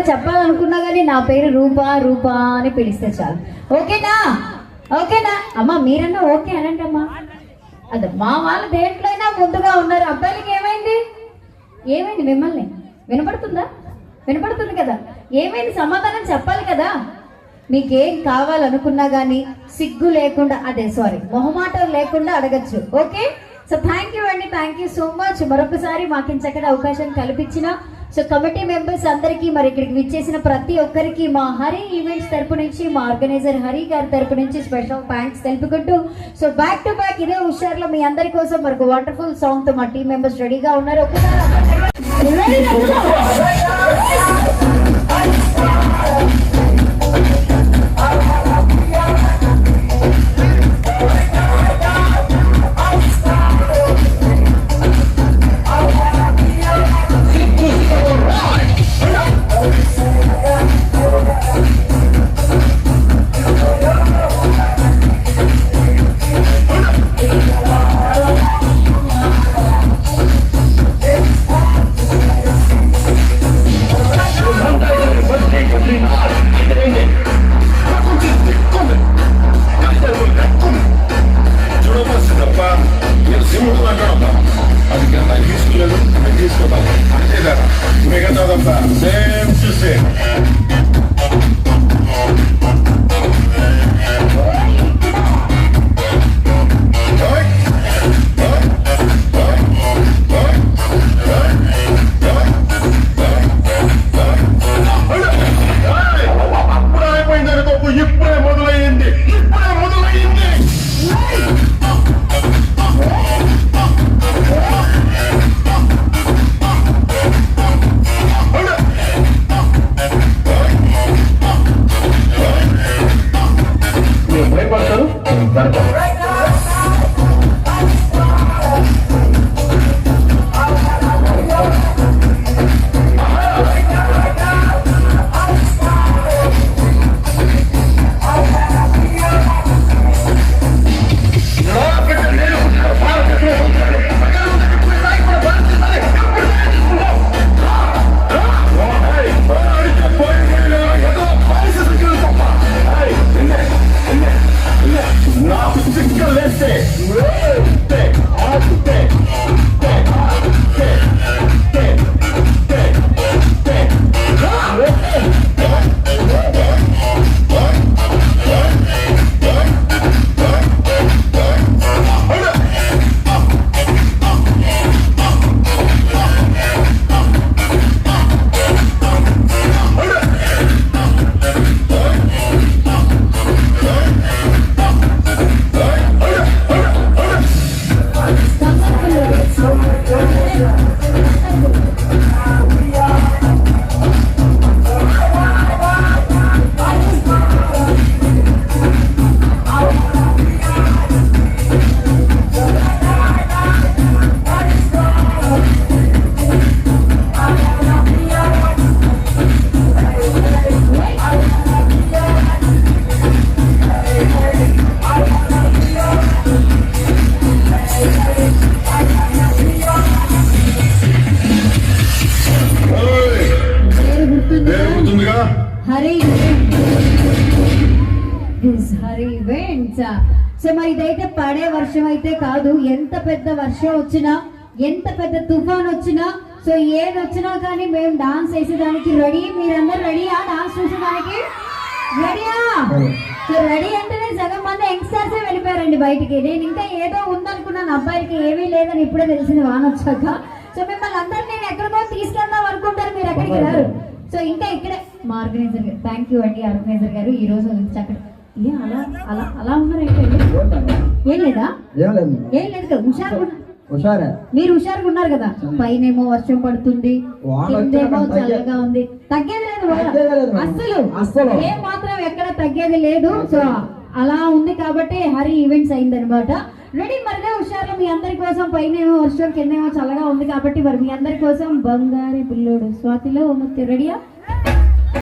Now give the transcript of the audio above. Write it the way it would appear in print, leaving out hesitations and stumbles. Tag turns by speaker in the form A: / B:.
A: చెప్పాలనుకున్నా కానీ నా పేరు రూపా రూపా అని పిలిస్తే చాలు. ఓకేనా? ఓకేనా అమ్మా? మీరన్నా ఓకే అనండి అమ్మా. అదే మా వాళ్ళు దేంట్లో అయినా ముందుగా ఉన్నారు. అబ్బాయిలకి ఏమైంది? ఏమైంది? మిమ్మల్ని వినపడుతుందా? వినపడుతుంది కదా. ఏమైంది? సమాధానం చెప్పాలి కదా. మీకేం కావాలనుకున్నా కానీ సిగ్గు లేకుండా, మొహమాటం లేకుండా అడగచ్చు. ఓకే? సో థ్యాంక్ యూ అండి, థ్యాంక్ యూ సో మచ్. మరొకసారి మాకు చక్కటి అవకాశం కల్పించిన సో కమిటీ మెంబర్స్ అందరికీ, మరి ఇక్కడికి విచ్చేసిన ప్రతి ఒక్కరికి మా హరి ఈవెంట్స్ తరపు నుంచి, మా ఆర్గనైజర్ హరి గారి తరపు నుంచి స్పెషల్ థ్యాంక్స్ తెలుపుకుంటూ, సో బ్యాక్ టు బ్యాక్ ఇదే హుషార్లో మీ అందరి కోసం మరొక వండర్ఫుల్ సాంగ్ తో మా టీం మెంబర్స్ రెడీగా ఉన్నారు. సో మరి ఇదైతే పడే వర్షం అయితే కాదు. ఎంత పెద్ద వర్షం వచ్చినా, ఎంత పెద్ద తుఫాన్ వచ్చినా, సో ఏది వచ్చినా కానీ మేము డాన్స్ వేసేదానికి రెడీ. మీరందరూ రెడీయా? డాన్స్ చూసేదానికి రెడీయా? సో రెడీ అంటేనే సగం మంది యంగ్స్టర్సే వెళ్ళిపోయారండి బయటికి. నేను ఇంకా ఏదో ఉందనుకున్నాను, అబ్బాయిలకి ఏమీ లేదని ఇప్పుడే తెలిసింది వాన వచ్చాక. సో మిమ్మల్ని అందరినీ నేను ఎక్కడికో తీసుకెళ్దాం అనుకుంటారు, మీరు ఎక్కడికి రారు. సో ఇంకా ఇక్కడే మా ఆర్గనైజర్ గారు, థ్యాంక్ యూ అండి ఆర్గనైజర్ గారు. ఈ రోజు చక్కటి అలా అలా అలా ఉన్నారంటే ఏం లేదా? ఏం లేదు కదా, హుషారుగా. మీరు హుషారుగా ఉన్నారు కదా. పైనేమో వర్షం పడుతుంది, కిందేమో చల్లగా ఉంది. తగ్గేది లేదు అస్సలు, ఏం మాత్రం ఎక్కడ తగ్గేది లేదు. సో అలా ఉంది కాబట్టి హరి ఈవెంట్స్ అయిందనమాట. రెడీ మరిదే హుషారులో మీ అందరి కోసం. పైనేమో వర్షం, కిందేమో చల్లగా ఉంది కాబట్టి మరి మీ అందరి కోసం బంగారు పిల్లోడు స్వాతిలో రెడీయా?